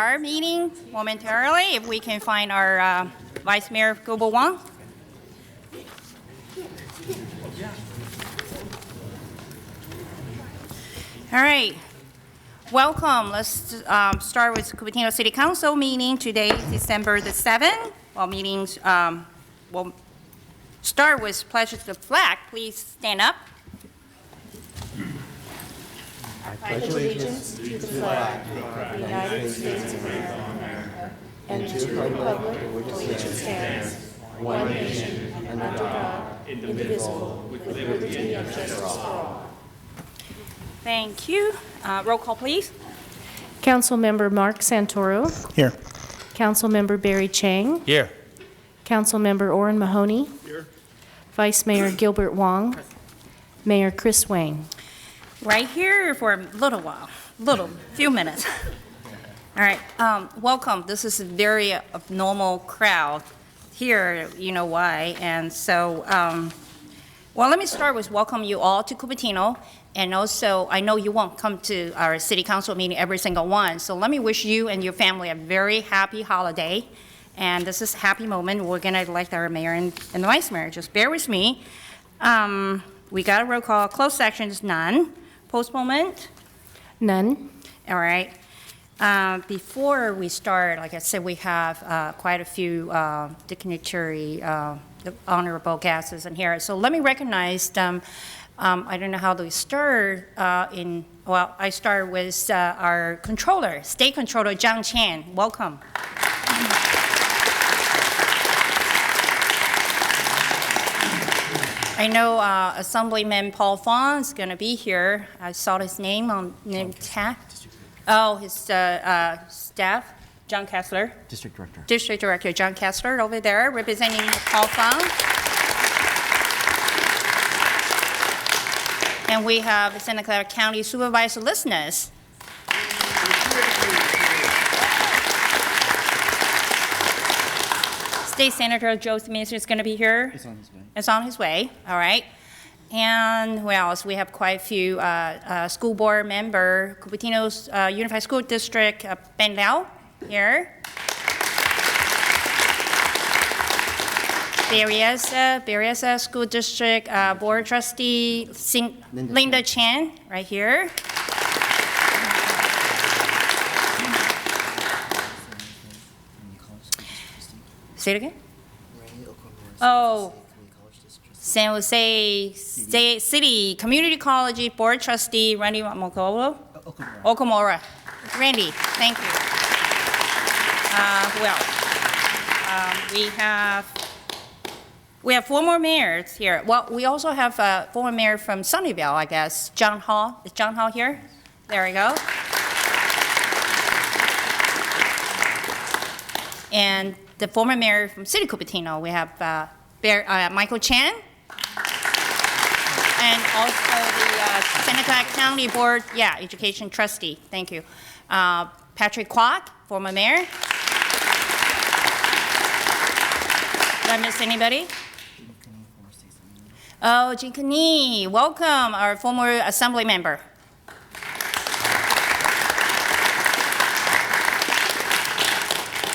start meeting momentarily if we can find our Vice Mayor Gilbert Wong. All right, welcome. Let's start with Cupertino City Council meeting today, December the 7th. Well, meetings will start with pledge of the flag. Please stand up. I pledge allegiance to the flag of the United States of America and to the republic for which it stands, one nation, under God, indivisible, with liberty and justice for all. Thank you. Roll call, please. Councilmember Mark Santoro. Here. Councilmember Barry Chang. Here. Councilmember Orrin Mahoney. Here. Vice Mayor Gilbert Wong. Mayor Kris Wang. Right here for a little while, few minutes. All right, welcome. This is a very abnormal crowd here, you know why. And so, well, let me start with welcome you all to Cupertino. And also, I know you won't come to our city council meeting every single one. So let me wish you and your family a very happy holiday. And this is a happy moment. We're gonna elect our mayor and the vice mayor. Just bear with me. We got a roll call. Closed sections, none. Postponement? None. All right. Before we start, like I said, we have quite a few dignitary, honorable guests in here. So let me recognize them. I don't know how to start well, I start with our controller, State Controller Zhang Qian. Welcome. I know Assemblyman Paul Fong is going to be here. I saw his name on name tag. Oh, his staff, John Kessler. District Director. District Director John Kessler over there representing Paul Fong. And we have Santa Clara County Supervisor listeners. State Senator Joe Smith is going to be here. It's on his way. It's on his way, all right. And who else? We have quite a few school board member, Cupertino's Unified School District, Ben Liao here. Berryessa School District Board Trustee Linda Chen, right here. Say it again? Oh, San Jose City Community College Board Trustee Randy Okamura. Randy, thank you. Who else? We have four more mayors here. Well, we also have a former mayor from Sunnyvale, I guess. John Hall. Is John Hall here? There we go. And the former mayor from City Cupertino, we have Michael Chan. And also the Santa Clara County Board, Education Trustee. Thank you. Patrick Kwok, former mayor. Did I miss anybody? Oh, Jean Kani, welcome, our former assembly member.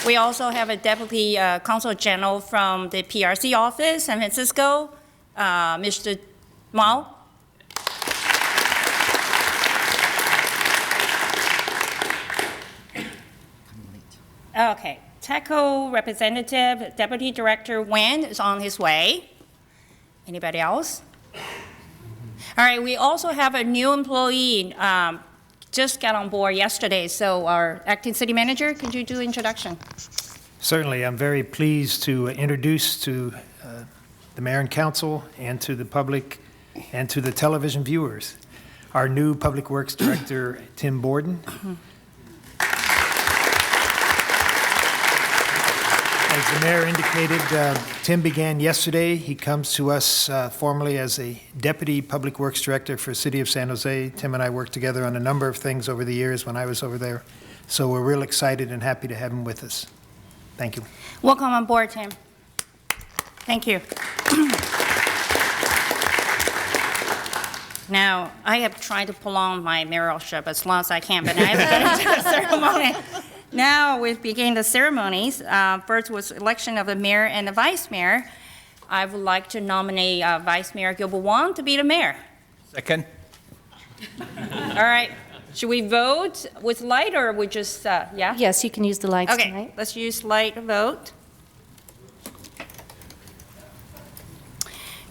We also have a Deputy Consul General from the PRC office, San Francisco, Mr. Mao. Okay, TECO representative, Deputy Director Wang is on his way. Anybody else? All right, we also have a new employee, just got on board yesterday. So our acting city manager, could you do introduction? Certainly, I'm very pleased to introduce to the mayor and council and to the public and to the television viewers our new Public Works Director, Tim Borden. As the mayor indicated, Tim began yesterday. He comes to us formally as a Deputy Public Works Director for City of San Jose. Tim and I worked together on a number of things over the years when I was over there. So we're real excited and happy to have him with us. Thank you. Welcome on board, Tim. Thank you. Now, I have tried to prolong my mayoralship as long as I can, but I haven't done it to the ceremony. Now we begin the ceremonies. First was election of the mayor and the vice mayor. I would like to nominate Vice Mayor Gilbert Wong to be the mayor. Second. All right. Should we vote with light or we just, yeah? Yes, you can use the lights Okay, tonight. let's use light vote.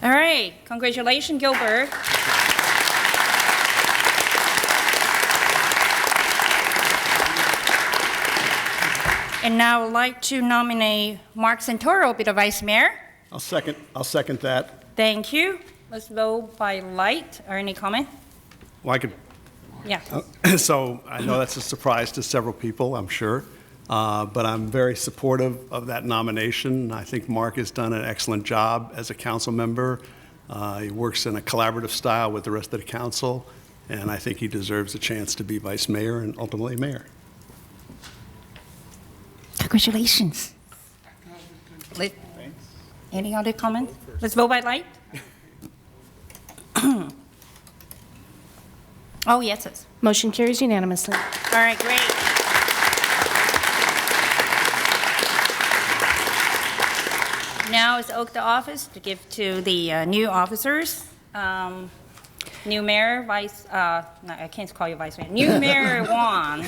All right, congratulations, Gilbert. And now I'd like to nominate Mark Santoro to be the vice mayor. I'll second that. Thank you. Let's vote by light, or any comment? Well, I could, Yeah. so I know that's a surprise to several people, I'm sure, but I'm very supportive of that nomination. I think Mark has done an excellent job as a council member. He works in a collaborative style with the rest of the council, and I think he deserves a chance to be vice mayor and ultimately mayor. Congratulations. Any other comment? Let's vote by light. Oh, yes. Motion carries unanimously. All right, great. Now it's oath to office to give to the new officers. New mayor, no, I can't call you vice mayor. New mayor Wong.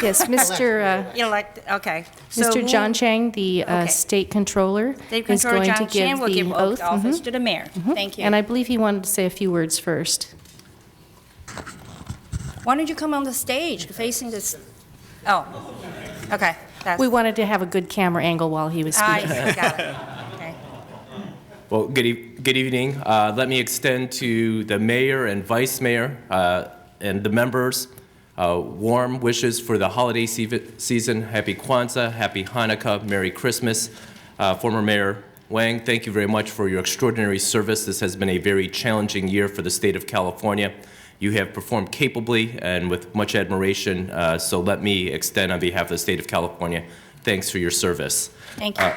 Yes, Mr. Okay. So Mr. who- John Chang, the Okay. state controller, State is Controller going to John Chan give will give the oath oath. to office to the mayor. Thank you. And I believe he wanted to say a few words first. Why don't you come on the stage facing this? Oh, okay. That's- We wanted to have a good camera angle while he was I speaking. got it. Okay. Well, good evening. Let me extend to the mayor and vice mayor and the members warm wishes for the holiday season. Happy Kwanzaa, Happy Hanukkah, Merry Christmas. Former Mayor Wang, thank you very much for your extraordinary service. This has been a very challenging year for the state of California. You have performed capably and with much admiration, so let me extend on behalf of the state of California, thanks for your service. Thank you.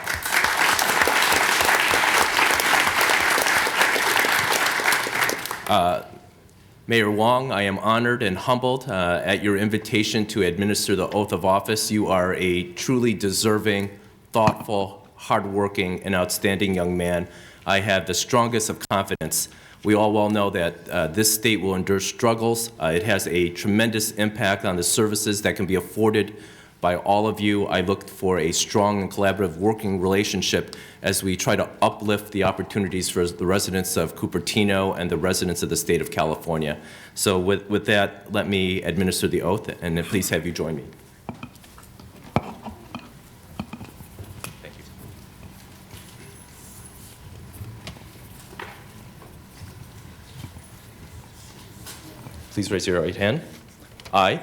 Mayor Wong, I am honored and humbled at your invitation to administer the oath of office. You are a truly deserving, thoughtful, hardworking, and outstanding young man. I have the strongest of confidence. We all well know that this state will endure struggles. It has a tremendous impact on the services that can be afforded by all of you. I look for a strong and collaborative working relationship as we try to uplift the opportunities for the residents of Cupertino and the residents of the state of California. So with that, let me administer the oath, and then please have you join me. Thank you. Please raise your right hand. I,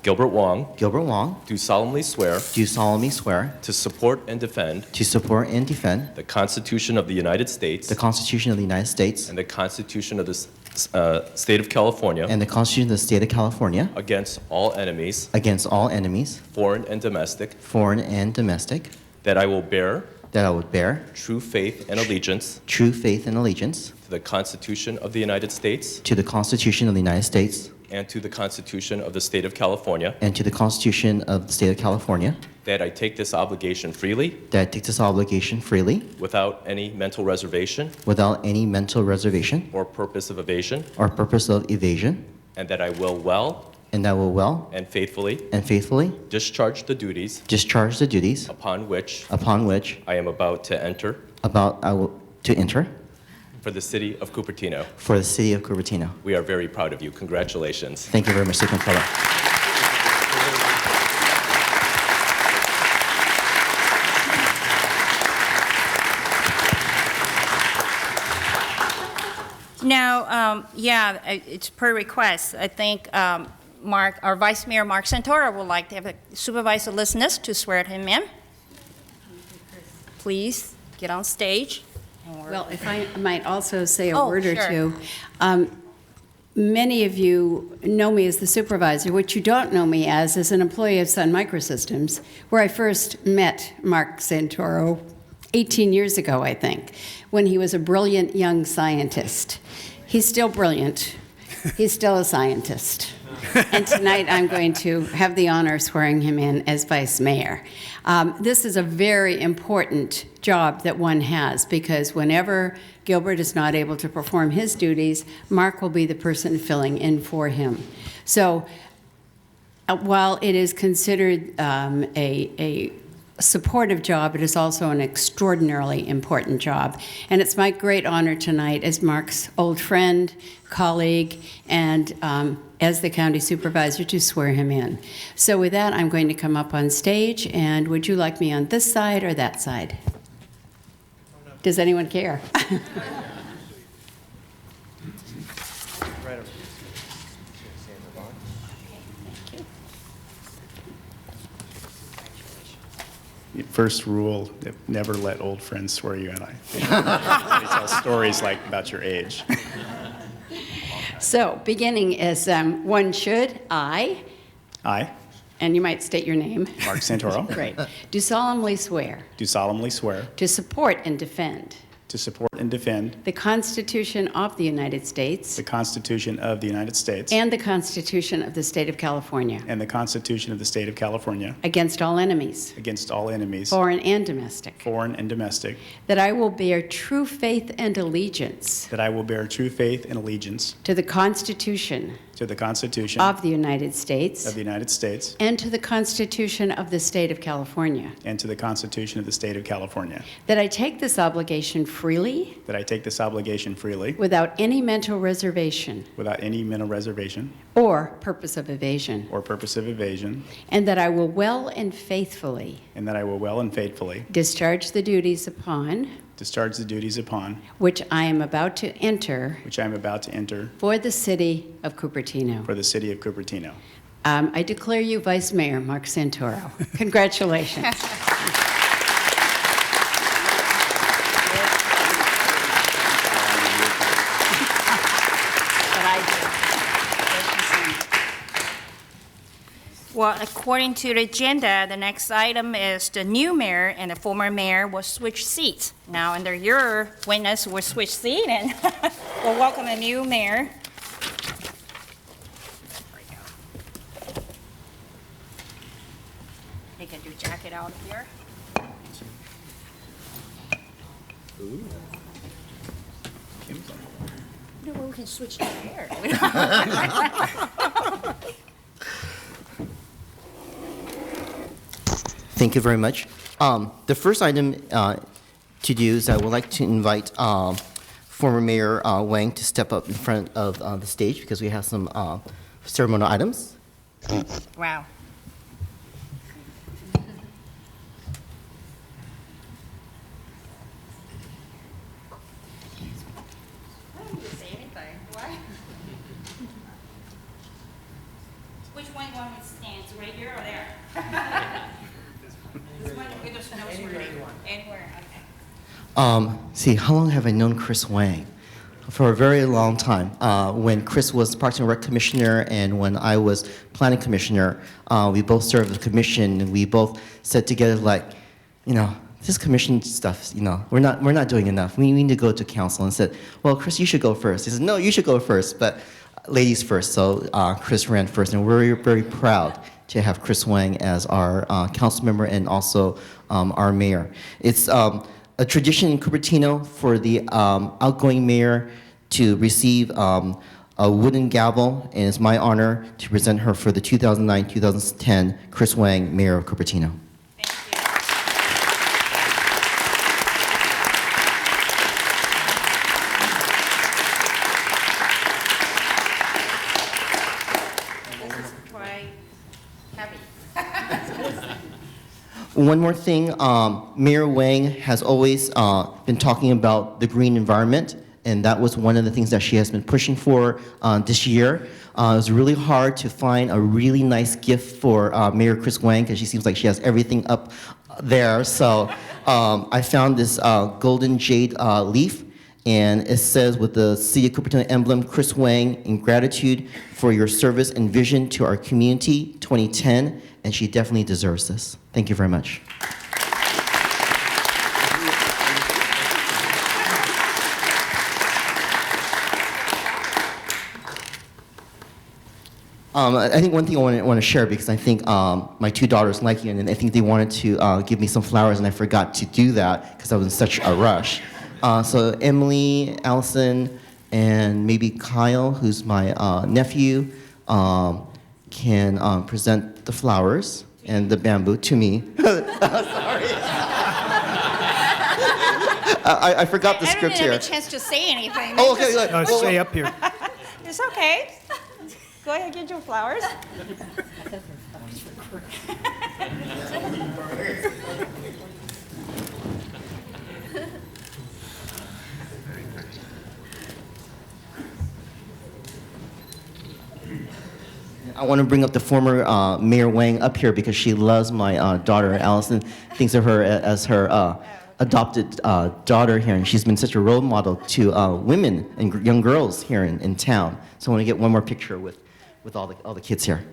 Gilbert Wong, Gilbert Wong, do solemnly swear do solemnly swear to support and defend to support and defend the Constitution of the United States the Constitution of the United States and the Constitution of the State of California and the Constitution of the State of California against all enemies, against all enemies, foreign and domestic, foreign and domestic, that I will bear that I would bear true faith and allegiance true faith and allegiance to the Constitution of the United States to the Constitution of the United States and to the Constitution of the State of California, and to the Constitution of the State of California, that I take this obligation freely that I take this obligation freely without any mental reservation without any mental reservation or purpose of evasion, or purpose of evasion, and that I will well and that I will well and faithfully and faithfully discharge the duties discharge the duties upon which I I am about to enter enter for the city of Cupertino. for the city of Cupertino. We are very proud of you. Congratulations. Thank you very much, Mr. Controller. Now, it's per request. I think Mark, our Vice Mayor Mark Santoro would like to have a supervisor listeners to swear him in. Please get on stage. Well, if I might also say a Oh, word or sure. two. Many of you know me as the supervisor. What you don't know me as is an employee of Sun Microsystems, where I first met Mark Santoro 18 years ago, I think, when he was a brilliant young scientist. He's still brilliant. He's still a scientist. And tonight, I'm going to have the honor of swearing him in as vice mayor. This is a very important job that one has, because whenever Gilbert is not able to perform his duties, Mark will be the person filling in for him. So while it is considered a supportive job, it is also an extraordinarily important job. And it's my great honor tonight as Mark's old friend, colleague, and as the county supervisor to swear him in. So with that, I'm going to come up on stage, and would you like me on this side or that side? Does anyone care? First rule, never let old friends swear you in. They tell stories like about your age. So, beginning as one should, I, and you might state your name. Mark Santoro. Great. Do solemnly swear Do solemnly swear to support and defend to support and defend the Constitution of the United States the Constitution of the United States and the Constitution of the State of California and the Constitution of the State of California against all enemies, against all enemies, foreign and domestic, foreign and domestic, that I will bear true faith and allegiance that I will bear true faith and allegiance to the Constitution to the Constitution of the United States of the United States and to the Constitution of the State of California, and to the Constitution of the State of California, that I take this obligation freely that I take this obligation freely without any mental reservation without any mental reservation or purpose of evasion, or purpose of evasion, and that I will well and faithfully and that I will well and faithfully discharge the duties upon discharge the duties upon which I am about to enter which I am about to enter for the city of Cupertino. for the city of Cupertino. I declare you Vice Mayor Mark Santoro. Congratulations. Well, according to the agenda, the next item is the new mayor and the former mayor will switch seats. Now, under your witness, we'll switch seat and we'll welcome a new mayor. Take your jacket out of here. No, well, we can switch the hair. Thank you very much. The first item to do is I would like to invite former Mayor Wang to step up in front of the stage because we have some ceremonial items. Wow. I don't need to say anything, do I? Which one you want me to stand? Right here or there? This one, there's no anywhere, okay. See, how long have I known Chris Wang? For a very long time. When Chris was Parks and Rec Commissioner and when I was Planning Commissioner, we both served the commission and we both said together like, you know, this commission stuff, you know, we're not doing enough. We need to go to council and said, well, Chris, you should go first. He said, no, you should go first, but ladies first. So Chris ran first and we're very proud to have Chris Wang as our council member and also our mayor. It's a tradition in Cupertino for the outgoing mayor to receive a wooden gavel, and it's my honor to present her for the 2009-2010 Chris Wang, Mayor of Cupertino. One more thing, Mayor Wang has always been talking about the green environment, and that was one of the things that she has been pushing for this year. It was really hard to find a really nice gift for Mayor Chris Wang because she seems like she has everything up there. So I found this golden jade leaf, and it says with the City of Cupertino emblem, Chris Wang, in gratitude for your service and vision to our community, 2010, and she definitely deserves this. Thank you very much. I think one thing I want to share, because I think my two daughters like you, and I think they wanted to give me some flowers, and I forgot to do that because I was in such a rush. So Emily, Allison, and maybe Kyle, who's my nephew, can present the flowers and the bamboo to me. Sorry. I forgot the script here. I didn't have a chance to say anything. Oh, okay. Good. No, stay up here. It's okay. Go ahead, get your flowers. I want to bring up the former Mayor Wang up here because she loves my daughter. Allison thinks of her as her adopted daughter here, and she's been such a role model to women and young girls here in town. So I want to get one more picture with all the kids here.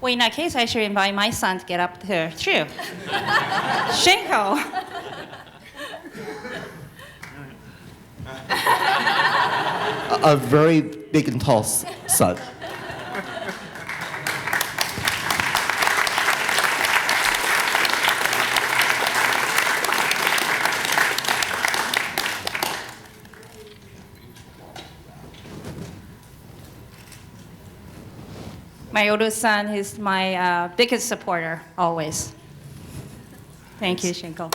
Well, in that case, I should invite my son to get up here too. Shinko. A very big and tall son. My oldest son is my biggest supporter, always. Thank you, Shinko.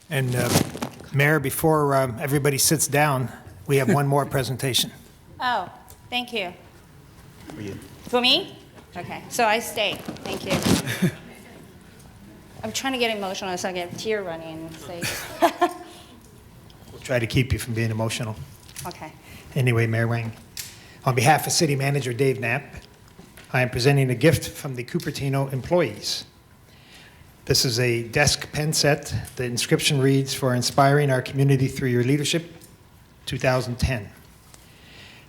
And Mayor, before everybody sits down, we have one more presentation. Oh, thank you. For you. For me? Okay, so I stay. Thank you. I'm trying to get emotional so I get a tear running. We'll try to keep you from being emotional. Okay. Anyway, Mayor Wang, on behalf of City Manager Dave Knapp, I am presenting a gift from the Cupertino employees. This is a desk pen set. The inscription reads, "For inspiring our community through your leadership, 2010.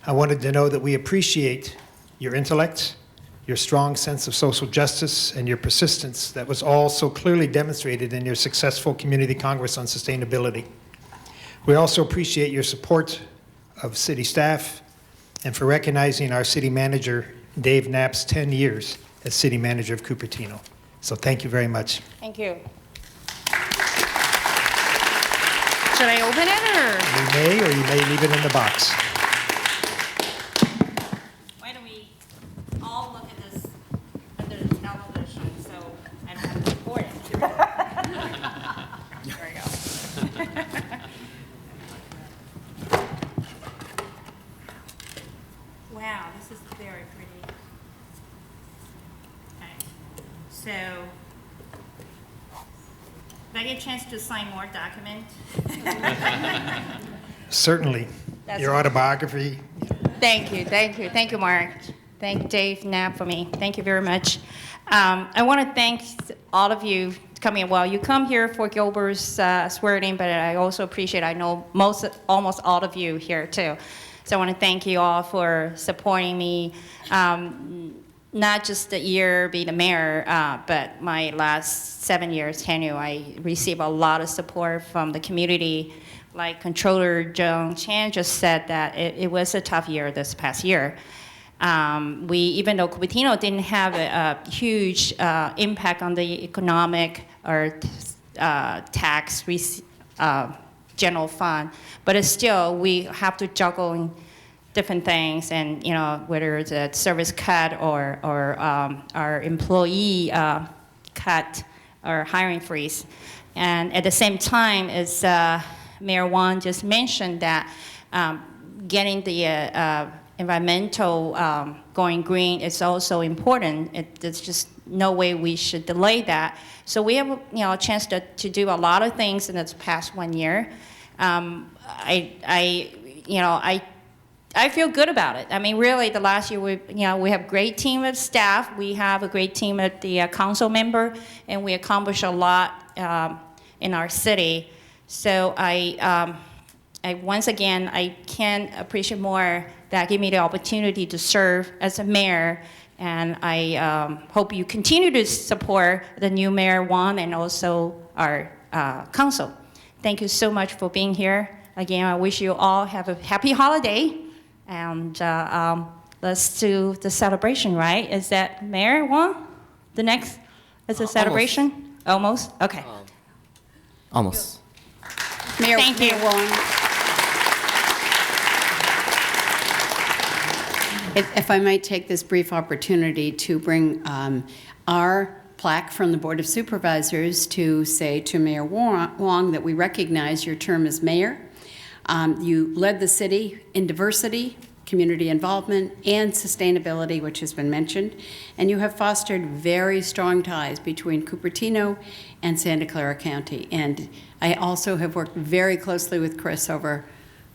I wanted to know that we appreciate your intellect, your strong sense of social justice, and your persistence that was all so clearly demonstrated in your successful Community Congress on Sustainability. We also appreciate your support of city staff and for recognizing our city manager, Dave Knapp's 10 years as city manager of Cupertino. So thank you very much. Thank you. Should I open it or? You may, or you may leave it in the box. Why don't we all look at this under the television so I don't have to record it? There we go. Wow, this is very pretty. Okay, so did I get a chance to sign more documents? Certainly. That's Your all. autobiography. Thank you, Mark. Thank Dave Knapp for me. Thank you very much. I want to thank all of you coming. Well, you come here for Gilbert's swearing, but I also appreciate. I know almost all of you here too. So I want to thank you all for supporting me. Not just the year being the mayor, but my last 7 years tenure, I received a lot of support from the community. Like Controller Joan Chan just said that it was a tough year this past year. Even though Cupertino didn't have a huge impact on the economic or tax general fund, but it's still, we have to juggle different things, and whether it's a service cut or our employee cut or hiring freeze. And at the same time, as Mayor Wang just mentioned, that getting the environmental going green is also important. There's just no way we should delay that. So we have a chance to do a lot of things in this past 1 year. I feel good about it. I mean, really, the last year we have a great team of staff. We have a great team at the Councilmember, and we accomplished a lot in our city. So I once again, I can't appreciate more that give me the opportunity to serve as a mayor And I hope you continue to support the new Mayor Wang and also our council. Thank you so much for being here. Again, I wish you all have a happy holiday. And let's do the celebration, right? Is that Mayor Wang? The next is a celebration? Almost? Okay. Almost. Mayor, Thank you. Mayor Wong. If I might take this brief opportunity to bring our plaque from the Board of Supervisors to say to Mayor Wong that we recognize your term as mayor. You led the city in diversity, community involvement, and sustainability, which has been mentioned, and you have fostered very strong ties between Cupertino and Santa Clara County. And I also have worked very closely with Kris over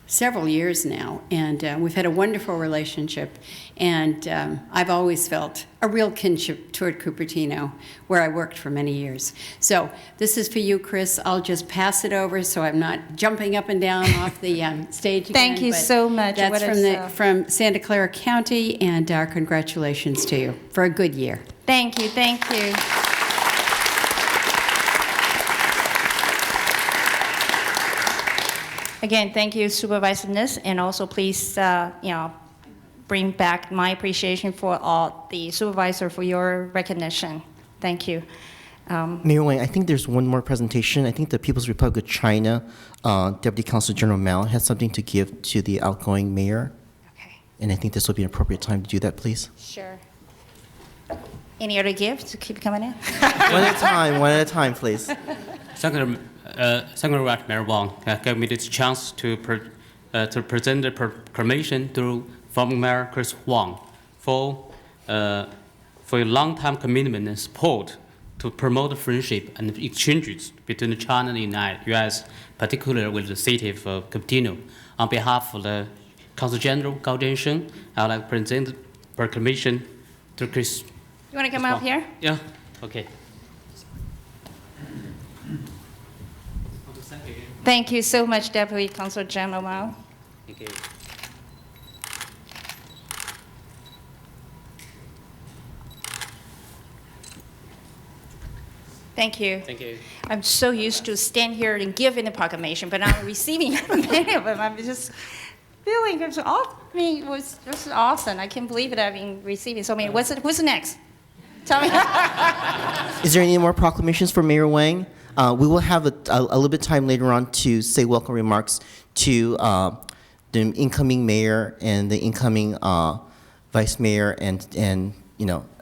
several years now, and we've had a wonderful relationship, and I've always felt a real kinship toward Cupertino, where I worked for many years. So this is for you, Kris. I'll just pass it over so I'm not jumping up and down off the stage again. Thank you but so much. That's What is, from Santa Clara County, and our congratulations to you for a good year. Thank you, thank you. Again, thank you, Supervisor Nis, and also please, bring back my appreciation for all the supervisor for your recognition. Thank you. Mayor Wang, I think there's one more presentation. I think the People's Republic of China Deputy Consul General Mao has something to give to the outgoing mayor. Okay, And I think this would be an appropriate time to do that, please. sure. Any other gifts to keep coming in? One at a time, please. Thank you very much, Mayor Wong. Gave me this chance to present the proclamation to former Mayor Kris Wong for your long-time commitment and support to promote friendship and exchanges between China and the U.S., particularly with the city of Cupertino. On behalf of the Consul General Gao Jiansheng, I would like to present the proclamation to Kris. You want to come up here? Yeah, okay. Thank you so much, Deputy Consul General Mao. Thank you. Thank you. Thank you. I'm so used to stand here and giving the proclamation, but I'm receiving many of them. I'm just feeling it's it was just awesome. I can't believe it. I've been receiving so many. What's next? Tell me. Is there any more proclamations for Mayor Wang? We will have a little bit of time later on to say welcome remarks to the incoming mayor and the incoming vice mayor and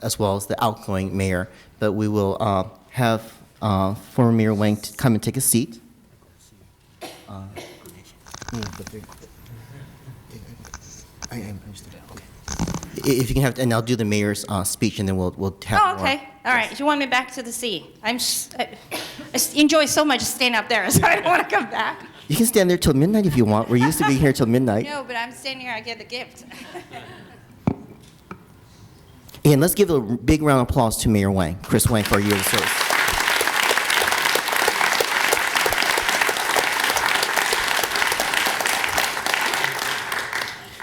as well as the outgoing mayor. But we will have former Mayor Wang to come and take a seat. If you can have, and I'll do the mayor's speech, and then we'll have. Oh, okay. All right. You want me back to the sea? I enjoy so much staying up there, so I don't want to come back. You can stand there till midnight if you want. We're used to being here till midnight. No, but I'm standing here. I get the gift. And let's give a big round of applause to Mayor Wang, Kris Wang, for a year of service.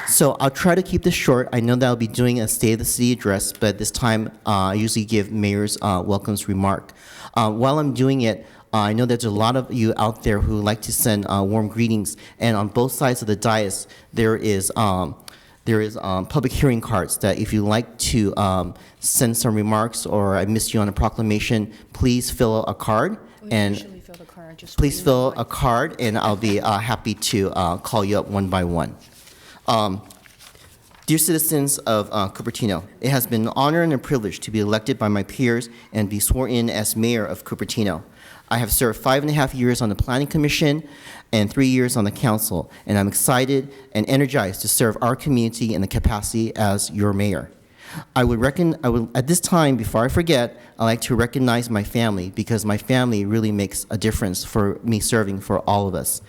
So I'll try to keep this short. I know that I'll be doing a State of the City address, but this time I usually give mayor's welcomes remark. While I'm doing it, I know there's a lot of you out there who like to send warm greetings, and on both sides of the dais there is public hearing cards that if you like to send some remarks or I missed you on a proclamation, please fill out a card. Please fill a card, and I'll be happy to call you up one by one. Dear citizens of Cupertino, it has been an honor and a privilege to be elected by my peers and be sworn in as mayor of Cupertino. I have served 5.5 years on the Planning Commission and 3 years on the council, and I'm excited and energized to serve our community in the capacity as your mayor. I would at this time, before I forget, I'd like to recognize my family, because my family really makes a difference for me serving for all of us.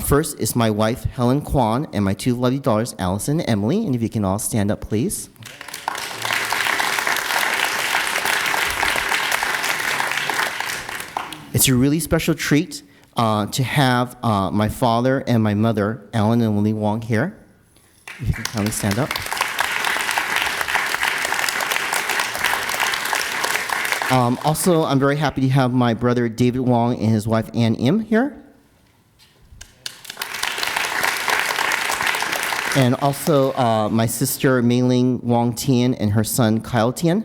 First is my wife, Helen Kwan, and my two lovely daughters, Allison and Emily, and if you can all stand up, please. It's a really special treat to have my father and my mother, Alan and Lily Wong, here. If you can kindly stand up. Also, I'm very happy to have my brother David Wong and his wife Ann Im here. And also my sister Mei-Ling Wong Tian and her son Kyle Tian.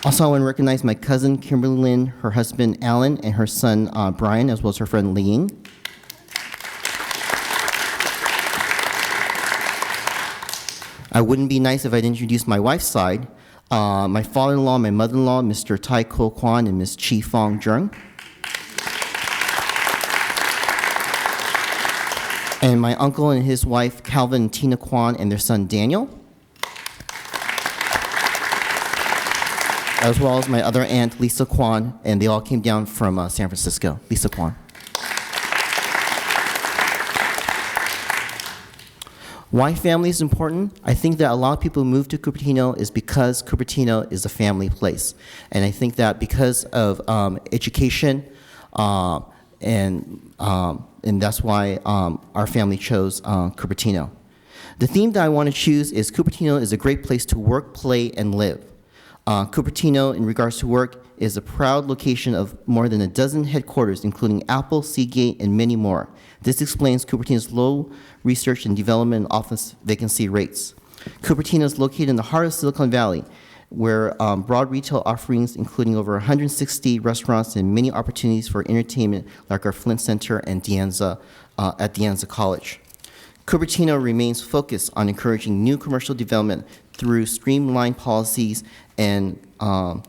Also, I want to recognize my cousin Kimberly Lynn, her husband Alan, and her son Brian, as well as her friend Li Ying. I wouldn't be nice if I didn't introduce my wife's side. My father-in-law, my mother-in-law, Mr. Tai Ko Kwan and Ms. Chi Fong Jung. And my uncle and his wife, Calvin and Tina Kwan, and their son, Daniel. As well as my other aunt, Lisa Kwan, and they all came down from San Francisco. Lisa Kwan. Why family is important? I think that a lot of people who move to Cupertino is because Cupertino is a family place. And I think that because of education, and that's why our family chose Cupertino. The theme that I want to choose is Cupertino is a great place to work, play, and live. Cupertino, in regards to work, is a proud location of more than a dozen headquarters, including Apple, Seagate, and many more. This explains Cupertino's low research and development and office vacancy rates. Cupertino is located in the heart of Silicon Valley, where broad retail offerings, including over 160 restaurants and many opportunities for entertainment, like our Flint Center and De Anza, at De Anza College. Cupertino remains focused on encouraging new commercial development through streamlined policies and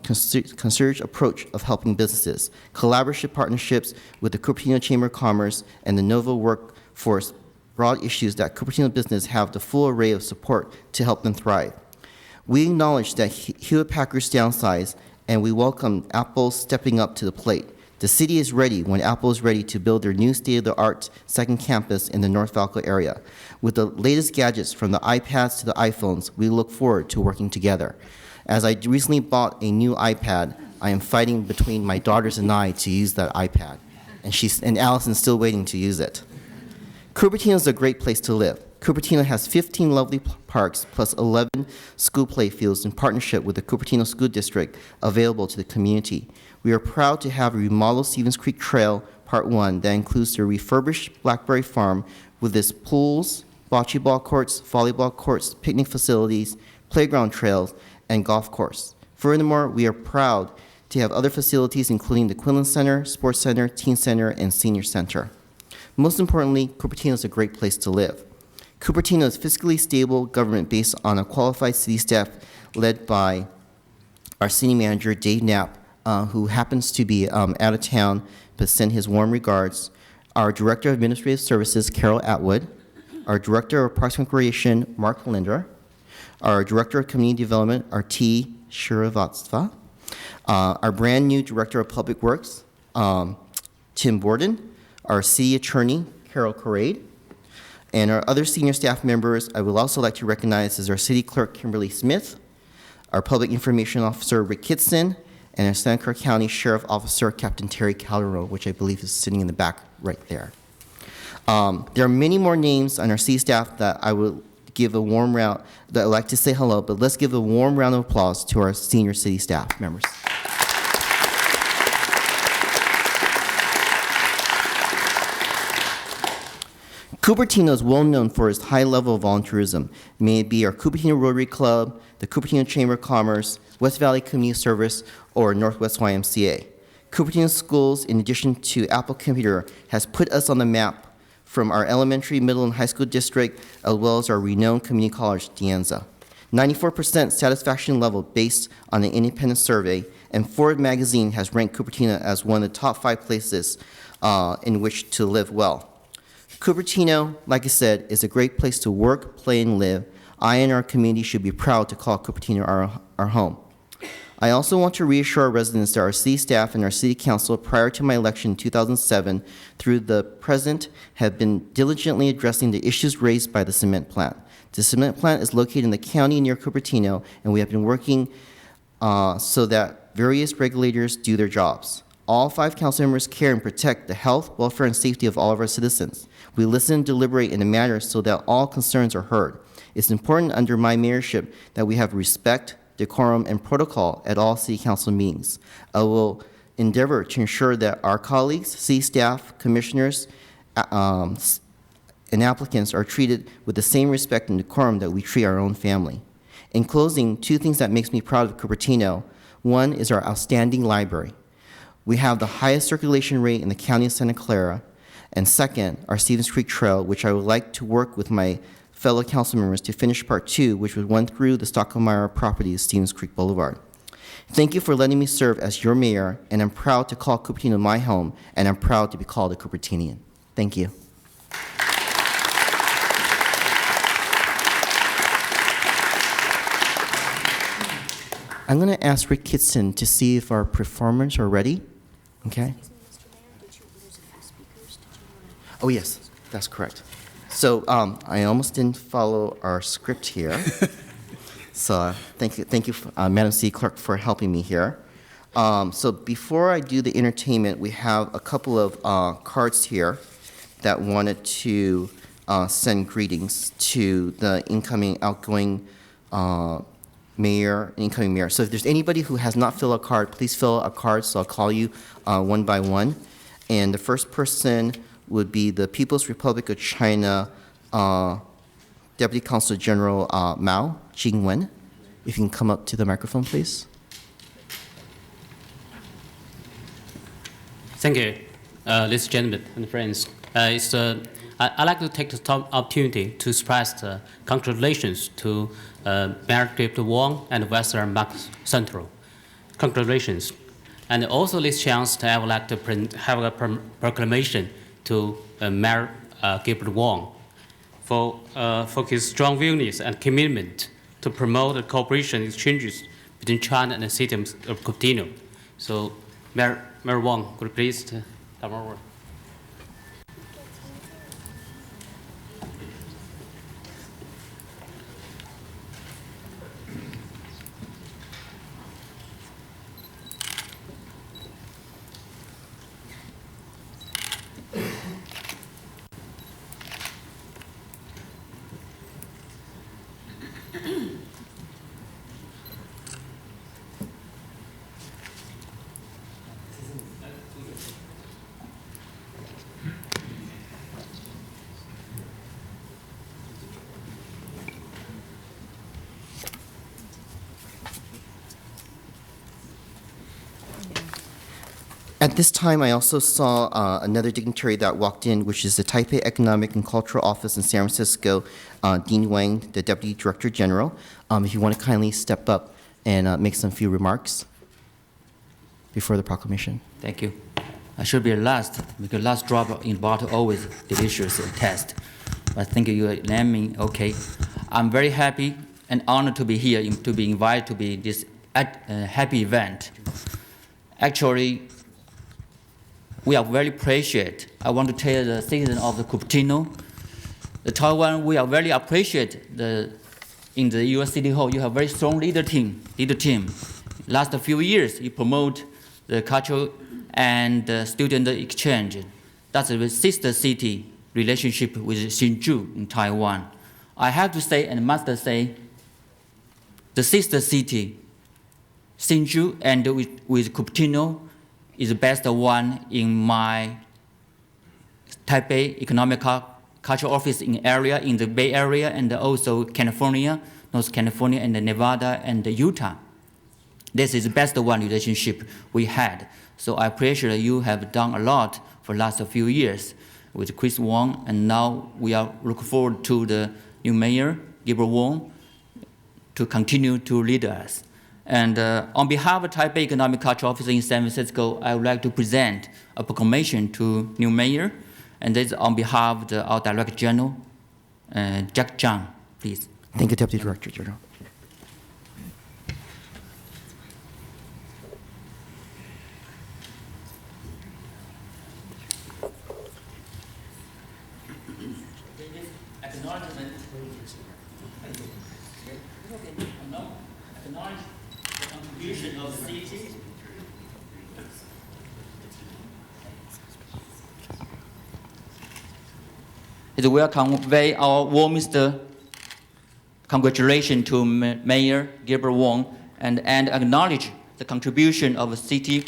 concerted approach of helping businesses, collaborative partnerships with the Cupertino Chamber of Commerce and the Nova Workforce, broad issues that Cupertino business have the full array of support to help them thrive. We acknowledge that Hewlett-Packard's downsized, and we welcome Apple stepping up to the plate. The city is ready when Apple is ready to build their new state-of-the-art second campus in the North Valco area. With the latest gadgets from the iPads to the iPhones, we look forward to working together. As I recently bought a new iPad, I am fighting between my daughters and I to use that iPad, and Allison's still waiting to use it. Cupertino is a great place to live. Cupertino has 15 lovely parks plus 11 school play fields in partnership with the Cupertino School District available to the community. We are proud to have a remodeled Stevens Creek Trail Part 1 that includes the refurbished Blackberry Farm with its pools, bocce ball courts, volleyball courts, picnic facilities, playground trails, and golf course. Furthermore, we are proud to have other facilities including the Quinlan Center, Sports Center, Teen Center, and Senior Center. Most importantly, Cupertino is a great place to live. Cupertino is fiscally stable government based on a qualified city staff led by our city manager, Dave Knapp, who happens to be out of town, but send his warm regards. Our Director of Administrative Services, Carol Atwood. Our Director of Parks and Recreation, Mark Linder. Our Director of Community Development, Arti Shrivatstva. Our brand new Director of Public Works, Tim Borden. Our City Attorney, Carol Corrade. And our other senior staff members, I would also like to recognize as our City Clerk, Kimberly Smith, our Public Information Officer, Rick Kitson, and our Santa Clara County Sheriff Officer, Captain Terry Calderon, which I believe is sitting in the back right there. There are many more names on our city staff that I would give a warm round, that I'd like to say hello, but let's give a warm round of applause to our senior city staff members. Cupertino is well known for its high level of volunteerism, may it be our Cupertino Rotary Club, the Cupertino Chamber of Commerce, West Valley Community Service, or Northwest YMCA. Cupertino Schools, in addition to Apple Computer, has put us on the map from our elementary, middle, and high school district, as well as our renowned community college, De Anza. 94% satisfaction level based on an independent survey, and Ford magazine has ranked Cupertino as one of the top 5 places in which to live well. Cupertino, like I said, is a great place to work, play, and live. I and our community should be proud to call Cupertino our home. I also want to reassure our residents that our city staff and our city council, prior to my election in 2007 through the present, have been diligently addressing the issues raised by the cement plant. The cement plant is located in the county near Cupertino, and we have been working so that various regulators do their jobs. All 5 council members care and protect the health, welfare, and safety of all of our citizens. We listen and deliberate in a manner so that all concerns are heard. It's important under my mayorship that we have respect, decorum, and protocol at all city council meetings. I will endeavor to ensure that our colleagues, city staff, commissioners, and applicants are treated with the same respect and decorum that we treat our own family. In closing, two things that makes me proud of Cupertino. One is our outstanding library. We have the highest circulation rate in the county of Santa Clara. And second, our Stevens Creek Trail, which I would like to work with my fellow council members to finish part 2, which would run through the Stockelmeyer property of Stevens Creek Boulevard. Thank you for letting me serve as your mayor, and I'm proud to call Cupertino my home, and I'm proud to be called a Cupertinian. Thank you. I'm going to ask Rick Kitson to see if our performers are ready. Okay? Oh, yes, that's correct. So I almost didn't follow our script here. So thank you, Madam City Clerk, for helping me here. So before I do the entertainment, we have a couple of cards here that wanted to send greetings to the incoming, outgoing mayor, incoming mayor. So if there's anybody who has not filled a card, please fill a card, so I'll call you one by one. And the first person would be the People's Republic of China Deputy Consul General Mao Jingwen. If you can come up to the microphone, please. Thank you, ladies and gentlemen and friends. I'd like to take the opportunity to express congratulations to Mayor Gilbert Wong and Western Mark Santoro. Congratulations. And also this chance, I would like to have a proclamation to Mayor Gilbert Wong for his strong willingness and commitment to promote the cooperation exchanges between China and the city of Cupertino. So, Mayor Wong, could you please come over? At this time, I also saw another dignitary that walked in, which is the Taipei Economic and Cultural Office in San Francisco, Dean Wang, the Deputy Director General. If you want to kindly step up and make some few remarks before the proclamation. Thank you. I should be last, because last drop in bottle always delicious taste. But thank you, you named me, okay. I'm very happy and honored to be here, to be invited to be this happy event. Actually, we are very appreciate. I want to tell the citizens of the Cupertino, the Taiwan, we are very appreciate in the U.S. City Hall, you have very strong leader team. Last few years, you promote the cultural and student exchange. That's a sister city relationship with Hsinchu in Taiwan. I have to say and must say, the sister city, Hsinchu and with Cupertino, is the best one in my Taipei Economic Cultural Office in area, in the Bay Area, and also California, North California, and Nevada, and Utah. This is the best one relationship we had. So I appreciate you have done a lot for the last few years with Kris Wong, and now we are looking forward to the new mayor, Gilbert Wong, to continue to lead us. And on behalf of Taipei Economic Cultural Office in San Francisco, I would like to present a proclamation to new mayor, and this is on behalf of our Director General, Jack Zhang, please. Thank you, Deputy Director General. It will convey our warmest congratulations to Mayor Gilbert Wong and acknowledge the contribution of the city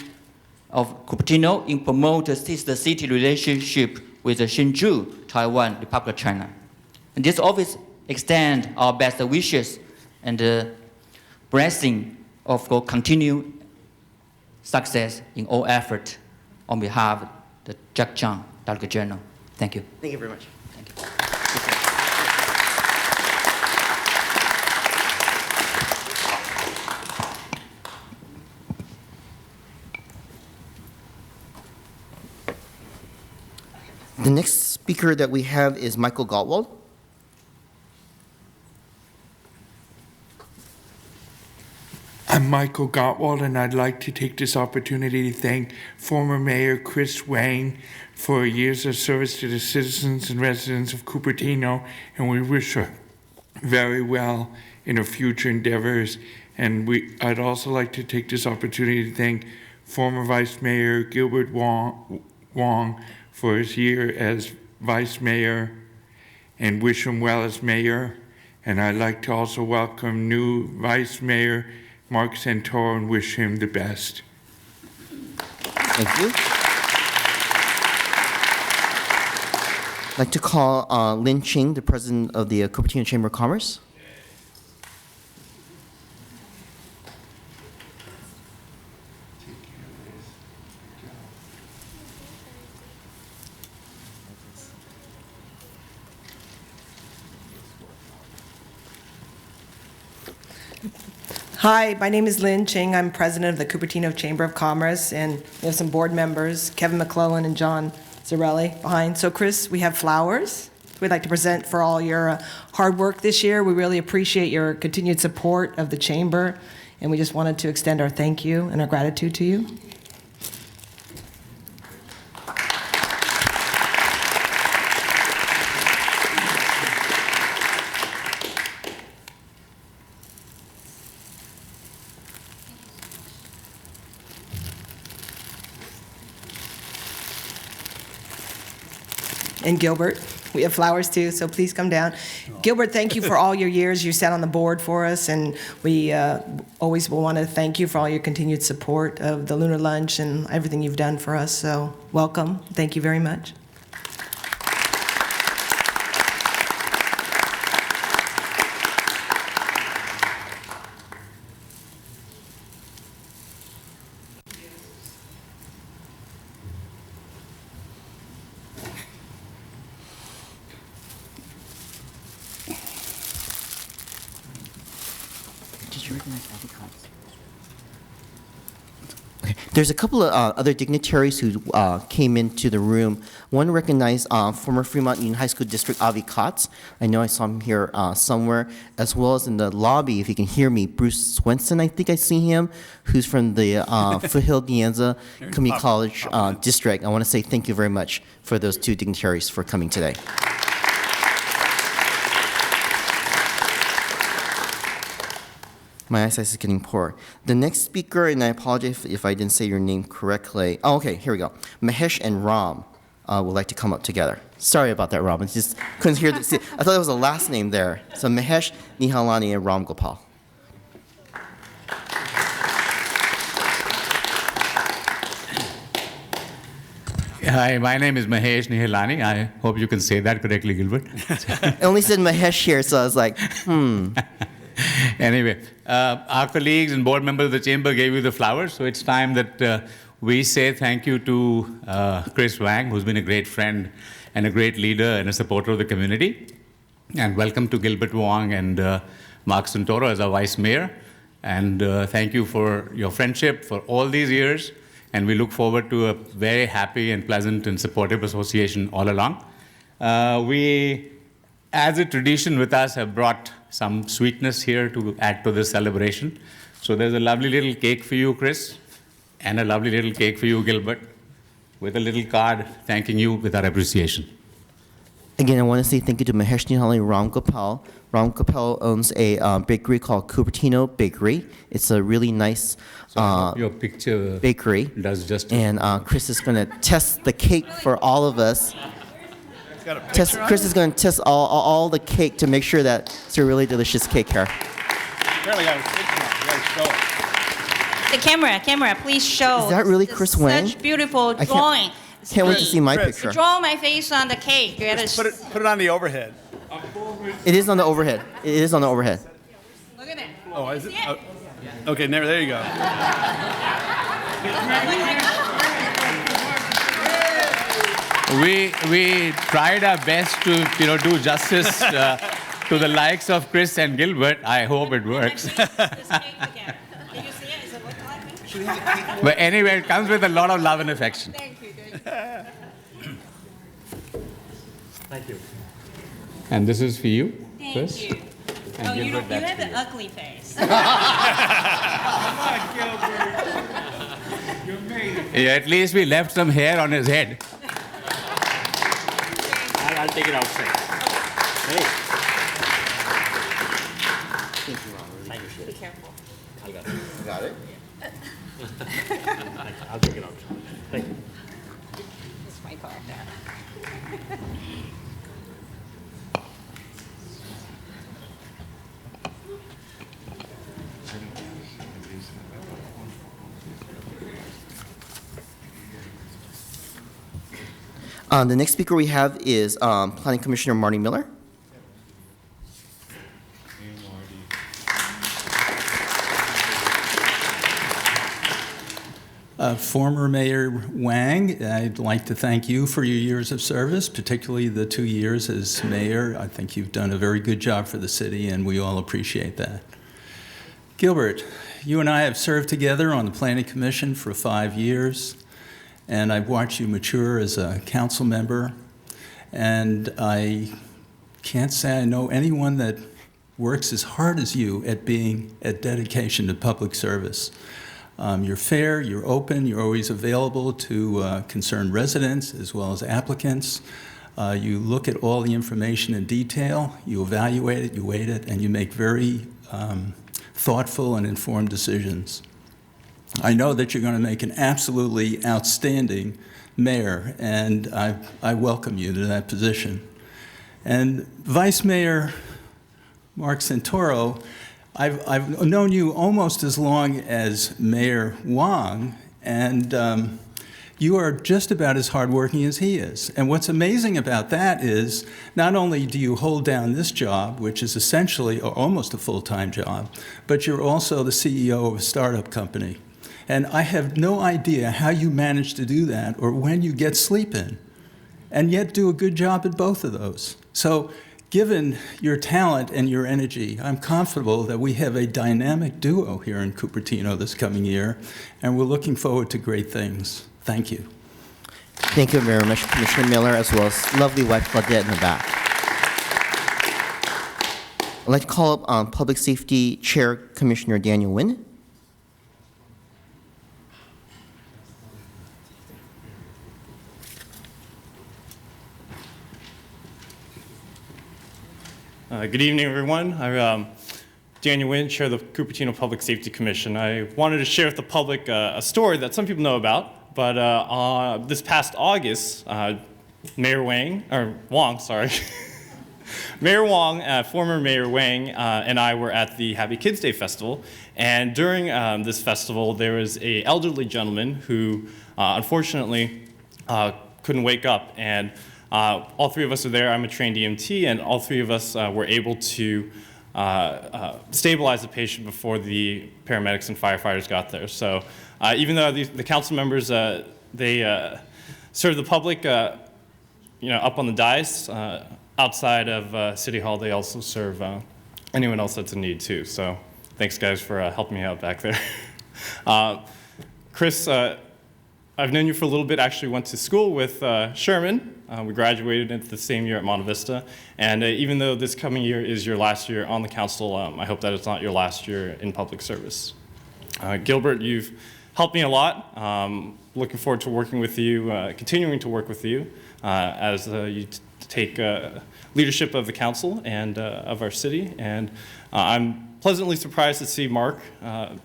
of Cupertino in promoting the city relationship with the Hsinchu, Taiwan, Republic of China. And this office extends our best wishes and blessing of continued success in all effort on behalf of the Zhejiang Delegate General. Thank you. Thank you very much. Thank you. The next speaker that we have is Michael Gottwald. I'm Michael Gottwald, and I'd like to take this opportunity to thank former Mayor Kris Wang for years of service to the citizens and residents of Cupertino, and we wish her very well in her future endeavors. And I'd also like to take this opportunity to thank former Vice Mayor Gilbert Wong for his year as Vice Mayor and wish him well as Mayor. And I'd like to also welcome new Vice Mayor Mark Santoro and wish him the best. Thank you. I'd like to call Lin Ching, the president of the Cupertino Chamber of Commerce. Hi, my name is Lin Ching. I'm president of the Cupertino Chamber of Commerce, and we have some board members, Kevin McClellan and John Zarelli behind. So Kris, we have flowers we'd like to present for all your hard work this year. We really appreciate your continued support of the chamber, and we just wanted to extend our thank you and our gratitude to you. And Gilbert, we have flowers too, so please come down. Gilbert, thank you for all your years you sat on the board for us, and we always will want to thank you for all your continued support of the Lunar Lunch and everything you've done for us. So welcome. Thank you very much. Okay. There's a couple of other dignitaries who came into the room. One recognized former Fremont Union High School District Avi Katz. I know I saw him here somewhere, as well as in the lobby, if you can hear me, Bruce Swenson, I think I see him, who's from the Foothill De Anza Community College District. I want to say thank you very much for those two dignitaries for coming today. My eyesight is getting poor. The next speaker, and I apologize if I didn't say your name correctly. Oh, okay, here we go. Mahesh and Ram would like to come up together. Sorry about that, Ram. I just couldn't hear I thought it was a last name there. So Mahesh, Nihalani, and Ram Gopal. Hi, my name is Mahesh Nihalani. I hope you can say that correctly, Gilbert. I only said Mahesh here, so I was like, Anyway, our colleagues and board members of the chamber gave you the flowers, so it's time that we say thank you to Kris Wang, who's been a great friend and a great leader and a supporter of the community. And welcome to Gilbert Wong and Mark Santoro as our vice mayor. And thank you for your friendship for all these years. And we look forward to a very happy and pleasant and supportive association all along. We, as a tradition with us, have brought some sweetness here to add to this celebration. So there's a lovely little cake for you, Kris, and a lovely little cake for you, Gilbert, with a little card thanking you with our appreciation. Again, I want to say thank you to Mahesh Nihalani and Ram Gopal. Ram Gopal owns a bakery called Cupertino Bakery. It's a really nice your picture bakery. Does justice. And Kris is going to test the cake for all of us. Kris is going to test all the cake to make sure that it's a really delicious cake here. Apparently, I have a picture on. You gotta show it. The camera, please show. Is that really This Kris Wang? Such beautiful I drawing. Can't wait to see my Kris, picture. Draw my face on the cake. You gotta Put it on the overhead. It is on the overhead. It is on the overhead. look at it. Oh, is it? Okay, there you go. We tried our best to do justice to the likes of Kris and Gilbert. I hope it works. Did you see it? Does it look like me? But anyway, it comes with a lot of love and affection. Thank you. Thank you. And this is for you, Kris. Thank you. And Oh, you Gilbert, have that's an ugly face. Yeah, at least we left some hair on his head. I'll take it outside. Hey. Be careful. I got it. Got it? I'll take it outside. Thank you. It's my car. The next speaker we have is Planning Commissioner Marty Miller. Former Mayor Wang, I'd like to thank you for your years of service, particularly the 2 years as mayor. I think you've done a very good job for the city, and we all appreciate that. Gilbert, you and I have served together on the Planning Commission for 5 years, and I've watched you mature as a council member, and I can't say I know anyone that works as hard as you at being a dedication to public service. You're fair, you're open, you're always available to concerned residents as well as applicants. You look at all the information in detail, you evaluate it, you weigh it, and you make very thoughtful and informed decisions. I know that you're going to make an absolutely outstanding mayor, and I welcome you to that position. And Vice Mayor Mark Santoro, I've known you almost as long as Mayor Wong, and you are just about as hardworking as he is. And what's amazing about that is not only do you hold down this job, which is essentially or almost a full-time job, but you're also the CEO of a startup company. And I have no idea how you manage to do that or when you get sleep in, and yet do a good job at both of those. So given your talent and your energy, I'm comfortable that we have a dynamic duo here in Cupertino this coming year, and we're looking forward to great things. Thank you. Thank you very much, Commissioner Miller, as well as lovely wife Claudette in the back. I'd like to call up Public Safety Chair Commissioner Daniel Nguyen. Good evening, everyone. I'm Daniel Nguyen, Chair of the Cupertino Public Safety Commission. I wanted to share with the public a story that some people know about, but this past August, Mayor Wang, or Wong, sorry. Mayor Wong, former Mayor Wang, and I were at the Happy Kids Day Festival, and during this festival, there was an elderly gentleman who unfortunately couldn't wake up, and all three of us are there. I'm a trained EMT, and all three of us were able to stabilize the patient before the paramedics and firefighters got there. So even though the council members, they serve the public, up on the dais, outside of City Hall, they also serve anyone else that's in need too. So thanks, guys, for helping me out back there. Kris, I've known you for a little bit. Actually went to school with Sherman. We graduated into the same year at Monte Vista. And even though this coming year is your last year on the council, I hope that it's not your last year in public service. Gilbert, you've helped me a lot. Looking forward to working with you, continuing to work with you as you take leadership of the council and of our city. And I'm pleasantly surprised to see Mark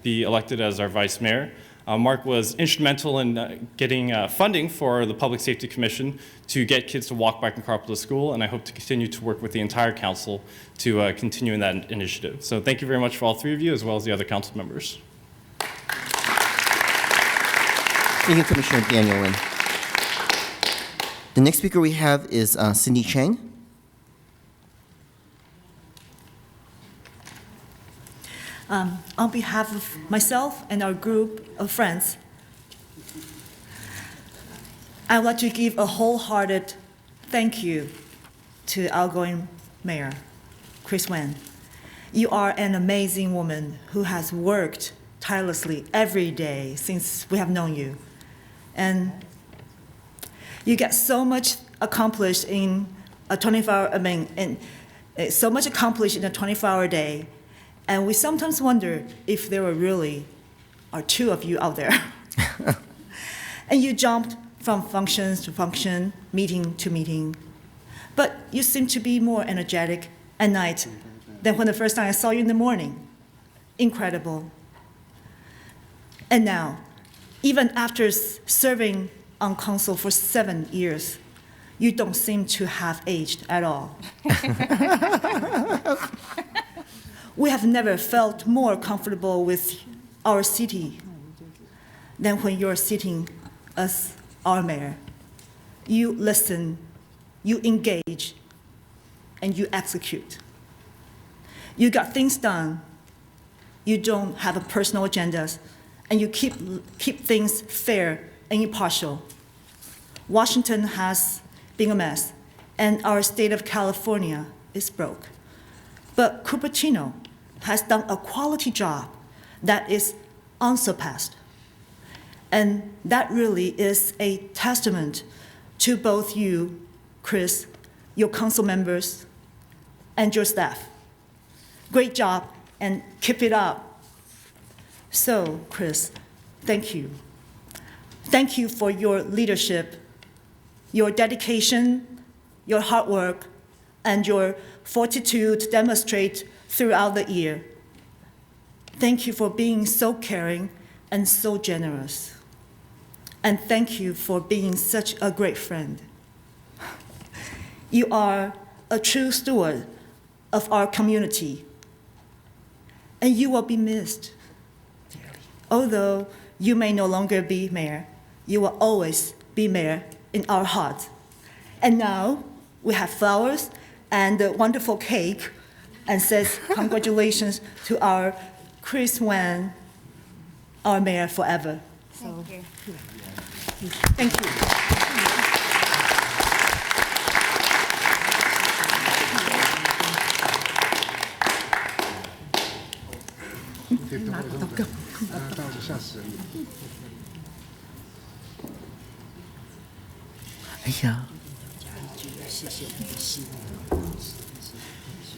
be elected as our vice mayor. Mark was instrumental in getting funding for the Public Safety Commission to get kids to walk, bike, and carpool to school, and I hope to continue to work with the entire council to continue in that initiative. So thank you very much for all three of you, as well as the other council members. Thank you, Commissioner Daniel Nguyen. The next speaker we have is Cindy Chang. On behalf of myself and our group of friends, I would like to give a wholehearted thank you to outgoing Mayor Kris Wang. You are an amazing woman who has worked tirelessly every day since we have known you. And you get so much accomplished in a 24-hour, so much accomplished in a 24-hour day. And we sometimes wonder if there were really are two of you out there. And you jumped from functions to function, meeting to meeting. But you seem to be more energetic at night than when the first time I saw you in the morning. Incredible. And now, even after serving on council for 7 years, you don't seem to have aged at all. We have never felt more comfortable with our city than when you're sitting as our mayor. You listen, you engage, and you execute. You got things done. You don't have a personal agendas, and you keep things fair and impartial. Washington has been a mess, and our state of California is broke. But Cupertino has done a quality job that is unsurpassed. And that really is a testament to both you, Kris, your council members, and your staff. Great job, and keep it up. So, Kris, thank you. Thank you for your leadership, your dedication, your hard work, and your fortitude to demonstrate throughout the year. Thank you for being so caring and so generous. And thank you for being such a great friend. You are a true steward of our community, and you will be missed. Although you may no longer be mayor, you will always be mayor in our hearts. And now we have flowers and a wonderful cake, and says congratulations to our Kris Wang, our mayor forever. Thank you. Thank you.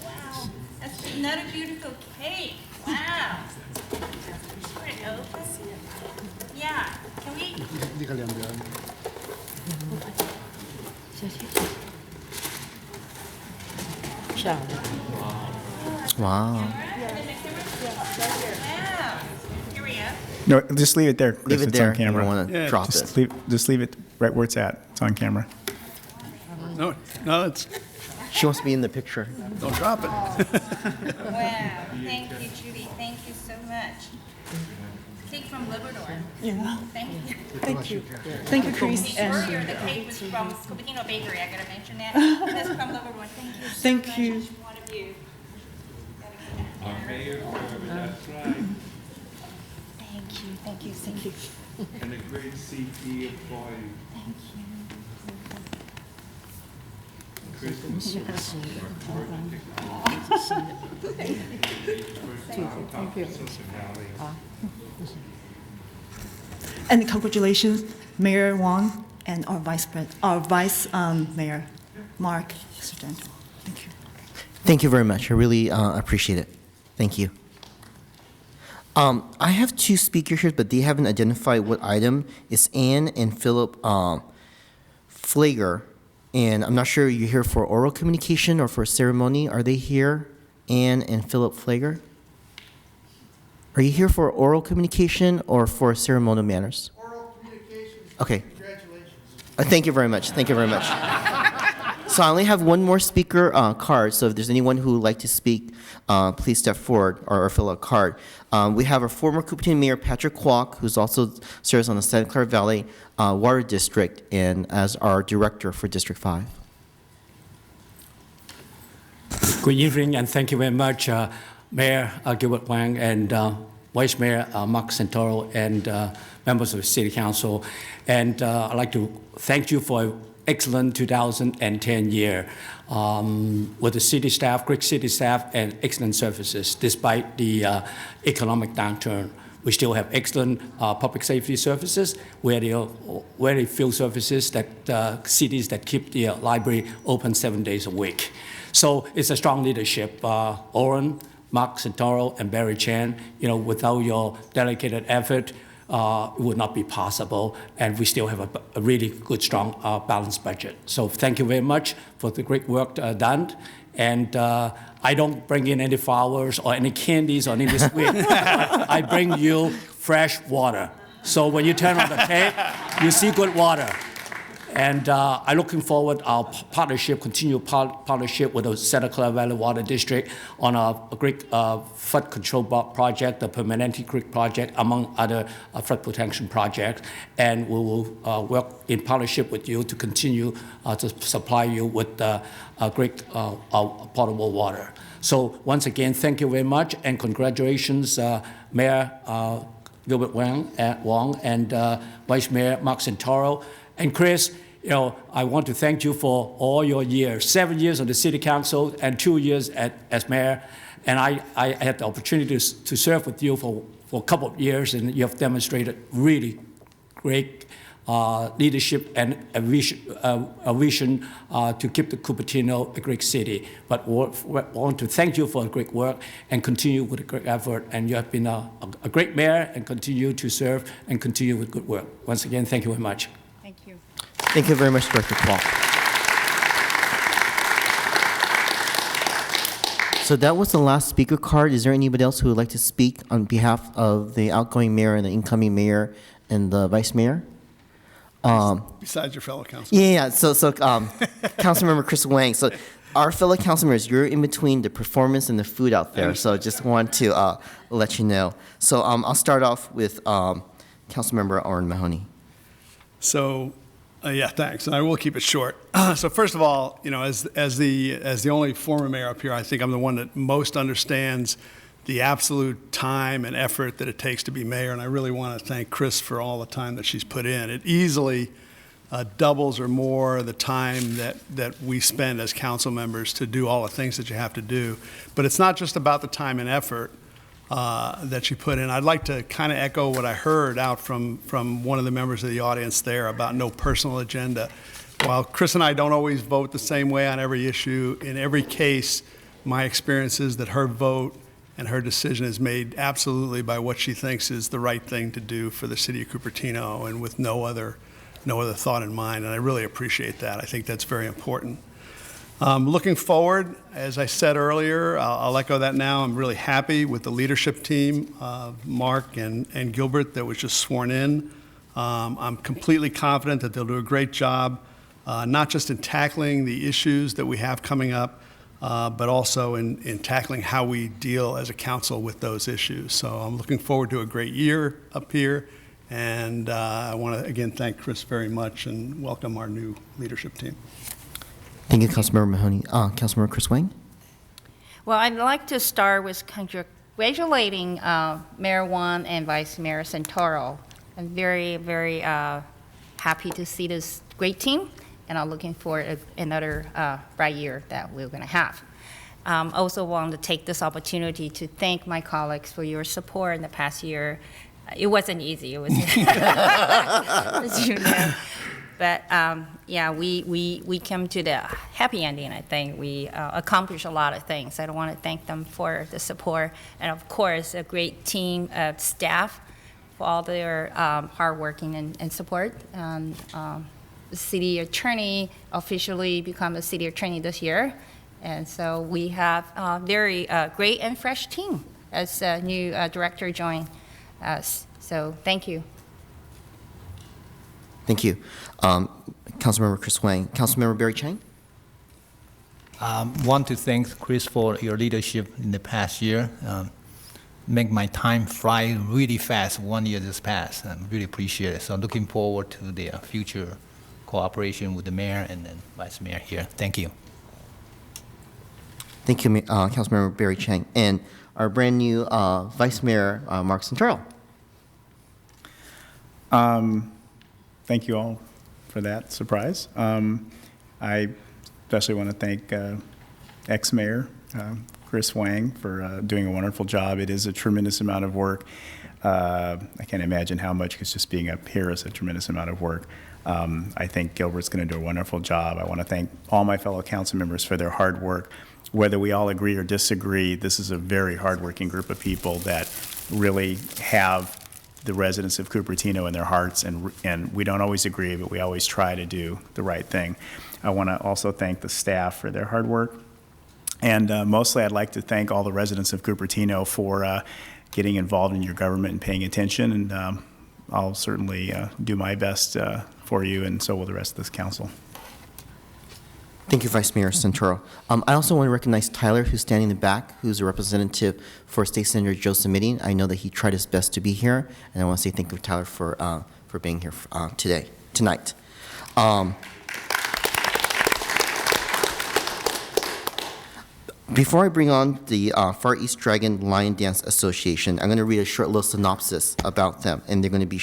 Wow, that's another beautiful cake. Wow. Put it open. Yeah, can we? Wow. Wow. Here we go. No, just leave it there. Leave it It's there. on camera. You don't wanna drop just it. Just leave it right where it's at. It's on camera. No, it's. She wants to be in the picture. Don't drop it. Wow, thank you, Judy. Thank you so much. Cake from Labrador. Yeah. Thank you. Thank you. Thank you, Kris. Earlier, the cake was from Cupertino Bakery. I gotta mention that. That's from Labrador. Thank you so Thank much, you. each one of you. Our mayor, that's right, Thank you, thank you, thank you. and a great CP employee. Thank you. And congratulations, Mayor Wong and our Vice Mayor, Mark Santoro. Thank you. Thank you very much. I really appreciate it. Thank you. I have two speakers here, but they haven't identified what item. It's Ann and Philip Flager. And I'm not sure you're here for oral communication or for ceremony. Are they here, Ann and Philip Flager? Are you here for oral communication or for ceremonial manners? Oral communication. Okay. Congratulations. Thank you very much. Thank you very much. So I only have one more speaker card, so if there's anyone who would like to speak, please step forward or fill out a card. We have our former Cupertino Mayor Patrick Kwok, who's also serves on the Santa Clara Valley Water District and as our director for District 5. Good evening, and thank you very much, Mayor Gilbert Wang and Vice Mayor Mark Santoro and members of the City Council. And I'd like to thank you for an excellent 2010 year with the city staff, great city staff, and excellent services. Despite the economic downturn, we still have excellent public safety services. We have very few services that cities that keep the library open 7 days a week. So it's a strong leadership. Oren, Mark Santoro, and Barry Chan, without your dedicated effort, it would not be possible, and we still have a really good, strong, balanced budget. So thank you very much for the great work done. And I don't bring in any flowers or any candies or any sweet. I bring you fresh water. So when you turn on the tap, you see good water. And I'm looking forward our partnership, continued partnership with the Santa Clara Valley Water District on a great flood control project, the Permanente Creek project, among other flood protection projects. And we will work in partnership with you to continue to supply you with great potable water. So once again, thank you very much, and congratulations, Mayor Gilbert Wang and Vice Mayor Mark Santoro. And Kris, I want to thank you for all your years, 7 years on the City Council and 2 years as mayor. And I had the opportunity to serve with you for a couple of years, and you have demonstrated really great leadership and a vision to keep the Cupertino a great city. But we want to thank you for the great work and continue with the great effort. And you have been a great mayor and continue to serve and continue with good work. Once again, thank you very much. Thank you very much, Director Kwok. So that was the last speaker card. Is there anybody else who would like to speak on behalf of the outgoing mayor and the incoming mayor and the vice mayor? Besides your fellow council. Yeah. So Councilmember Kris Wang. So our fellow council members, you're in between the performance and the food out there. So just want to let you know. So I'll start off with Councilmember Oren Mahoney. So. Yeah, thanks. And I will keep it short. So first of all, as the only former mayor up here, I think I'm the one that most understands the absolute time and effort that it takes to be mayor. And I really want to thank Kris for all the time that she's put in. It easily doubles or more the time that we spend as council members to do all the things that you have to do. But it's not just about the time and effort that you put in. I'd like to kind of echo what I heard out from one of the members of the audience there about no personal agenda. While Kris and I don't always vote the same way on every issue, in every case, my experience is that her vote and her decision is made absolutely by what she thinks is the right thing to do for the city of Cupertino and with no other thought in mind, and I really appreciate that. I think that's very important. Looking forward, as I said earlier, I'll echo that now. I'm really happy with the leadership team, Mark and Gilbert, that was just sworn in. I'm completely confident that they'll do a great job, not just in tackling the issues that we have coming up, but also in tackling how we deal as a council with those issues. So I'm looking forward to a great year up here, and I want to again thank Kris very much and welcome our new leadership team. Thank you, Councilmember Mahoney. Councilmember Kris Wang. Well, I'd like to start with congratulating Mayor Wang and Vice Mayor Santoro. I'm very, very happy to see this great team, and I'm looking forward to another bright year that we're going to have. Also want to take this opportunity to thank my colleagues for your support in the past year. It wasn't easy. It was, as you know. But yeah, we came to the happy ending, I think. We accomplished a lot of things. I want to thank them for the support. And of course, a great team of staff for all their hard working and support. The city attorney officially become a city attorney this year. And so we have a very great and fresh team as a new director join us. So thank you. Thank you. Councilmember Chris Wang. Councilmember Barry Chang? Want to thank Kris for your leadership in the past year. Make my time fly really fast. 1 year just passed. I really appreciate it. So looking forward to the future cooperation with the mayor and then vice mayor here. Thank you. Thank you, Councilmember Barry Chang. And our brand new Vice Mayor, Mark Santoro. Thank you all for that surprise. I especially want to thank ex-mayor Kris Wang for doing a wonderful job. It is a tremendous amount of work. I can't imagine how much, because just being up here is a tremendous amount of work. I think Gilbert's going to do a wonderful job. I want to thank all my fellow council members for their hard work. Whether we all agree or disagree, this is a very hardworking group of people that really have the residents of Cupertino in their hearts, and we don't always agree, but we always try to do the right thing. I want to also thank the staff for their hard work. And mostly I'd like to thank all the residents of Cupertino for getting involved in your government and paying attention. And I'll certainly do my best for you, and so will the rest of this council. Thank you, Vice Mayor Santoro. I also want to recognize Tyler, who's standing in the back, who's a representative for State Senator Joe Simitian. I know that he tried his best to be here, and I want to say thank you to Tyler for being here tonight. Before I bring on the Far East Dragon Lion Dance Association, I'm going to read a short little synopsis about them, and they're going to be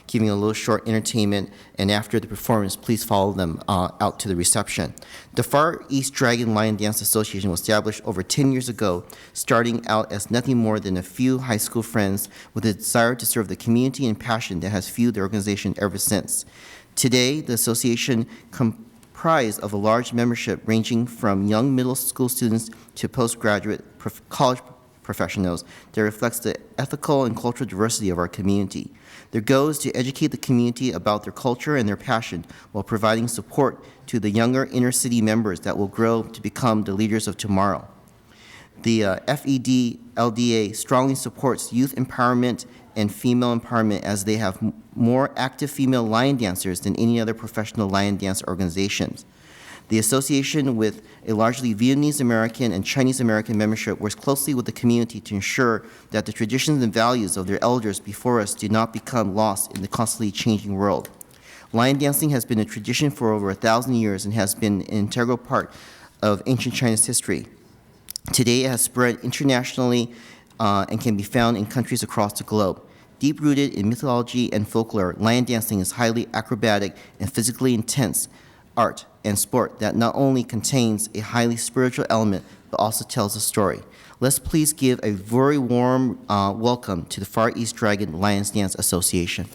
giving a little short entertainment, and after the performance, please follow them out to the reception. The Far East Dragon Lion Dance Association was established over 10 years ago, starting out as nothing more than a few high school friends with a desire to serve the community and passion that has fueled the organization ever since. Today, the association comprised of a large membership ranging from young middle school students to postgraduate college professionals that reflects the ethical and cultural diversity of our community. Their goal is to educate the community about their culture and their passion while providing support to the younger inner city members that will grow to become the leaders of tomorrow. The FED-LDA strongly supports youth empowerment and female empowerment, as they have more active female lion dancers than any other professional lion dance organizations. The association, with a largely Vietnamese American and Chinese American membership, works closely with the community to ensure that the traditions and values of their elders before us do not become lost in the constantly changing world. Lion dancing has been a tradition for over 1,000 years and has been an integral part of ancient China's history. Today, it has spread internationally and can be found in countries across the globe. Deep-rooted in mythology and folklore, lion dancing is highly acrobatic and physically intense art and sport that not only contains a highly spiritual element, but also tells a story. Let's please give a very warm welcome to the Far East Dragon Lion Dance Association.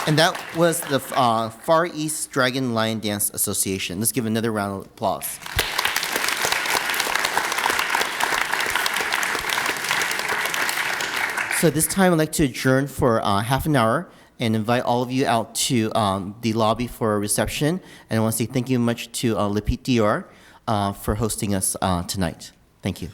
And that was the Far East Dragon Lion Dance Association. Let's give another round of applause. So this time I'd like to adjourn for half an hour and invite all of you out to the lobby for a reception. And I want to say thank you much to Le Pete Dior for hosting us tonight. Thank you.